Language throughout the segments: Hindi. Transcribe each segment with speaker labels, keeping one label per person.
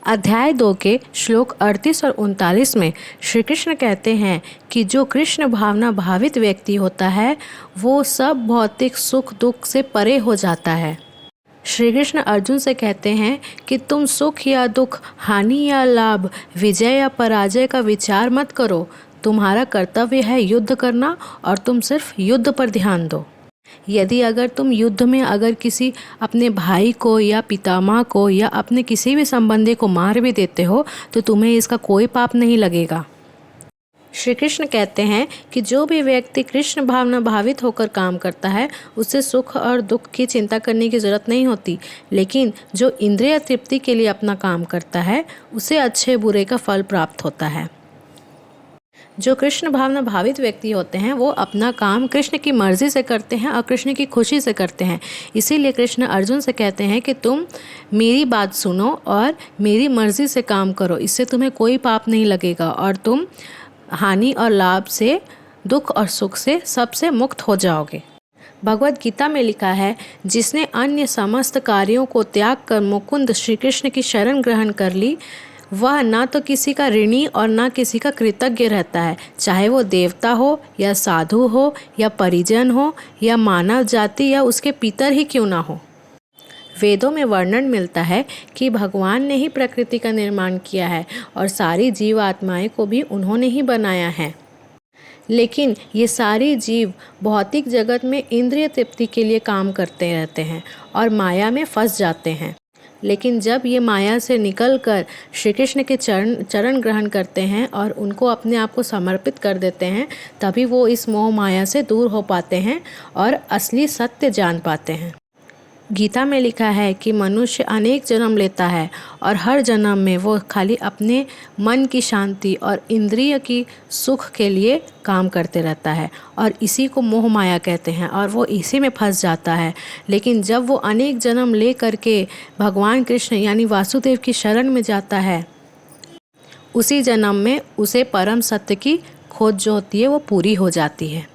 Speaker 1: अध्याय 2 के श्लोक 38 और 39 में श्री कृष्ण कहते हैं कि जो कृष्ण भावना भावित व्यक्ति होता है वो सब भौतिक सुख दुख से परे हो जाता है। श्री कृष्ण अर्जुन से कहते हैं कि तुम सुख या दुख, हानि या लाभ, विजय या पराजय का विचार मत करो। तुम्हारा कर्तव्य है युद्ध करना और तुम सिर्फ युद्ध पर ध्यान दो। यदि अगर तुम युद्ध में अगर किसी अपने भाई को या पितामह को या अपने किसी भी संबंधी को मार भी देते हो तो तुम्हें इसका कोई पाप नहीं लगेगा। श्री कृष्ण कहते हैं कि जो भी व्यक्ति कृष्ण भावना भावित होकर काम करता है उसे सुख और दुख की चिंता करने की ज़रूरत नहीं होती, लेकिन जो इंद्रिय तृप्ति के लिए अपना काम करता है उसे अच्छे बुरे का फल प्राप्त होता है। जो कृष्ण भावना भावित व्यक्ति होते हैं वो अपना काम कृष्ण की मर्ज़ी से करते हैं और कृष्ण की खुशी से करते हैं। इसीलिए कृष्ण अर्जुन से कहते हैं कि तुम मेरी बात सुनो और मेरी मर्ज़ी से काम करो, इससे तुम्हें कोई पाप नहीं लगेगा और तुम हानि और लाभ से, दुख और सुख से सबसे मुक्त हो जाओगे। भगवद गीता में लिखा है, जिसने अन्य समस्त कार्यों को त्याग कर मुकुंद श्री कृष्ण की शरण ग्रहण कर ली वह ना तो किसी का ऋणी और ना किसी का कृतज्ञ रहता है, चाहे वो देवता हो या साधु हो या परिजन हो या मानव जाति या उसके पितर ही क्यों ना हो। वेदों में वर्णन मिलता है कि भगवान ने ही प्रकृति का निर्माण किया है और सारी जीवात्माएं को भी उन्होंने ही बनाया है, लेकिन ये सारी जीव भौतिक जगत में इंद्रिय तृप्ति के लिए काम करते रहते हैं और माया में फंस जाते हैं। लेकिन जब ये माया से निकलकर श्री कृष्ण के चरण ग्रहण करते हैं और उनको अपने आप को समर्पित कर देते हैं तभी वो इस मोह माया से दूर हो पाते हैं और असली सत्य जान पाते हैं। गीता में लिखा है कि मनुष्य अनेक जन्म लेता है और हर जन्म में वो खाली अपने मन की शांति और इंद्रिय की सुख के लिए काम करते रहता है और इसी को मोह माया कहते हैं और वो इसी में फंस जाता है। लेकिन जब वो अनेक जन्म ले करके भगवान कृष्ण यानी वासुदेव की शरण में जाता है उसी जन्म में उसे परम सत्य की खोज जो होती है वो पूरी हो जाती है।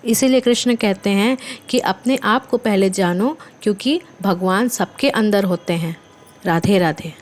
Speaker 1: इसीलिए कृष्ण कहते हैं कि अपने आप को पहले जानो क्योंकि भगवान सबके अंदर होते हैं। राधे राधे।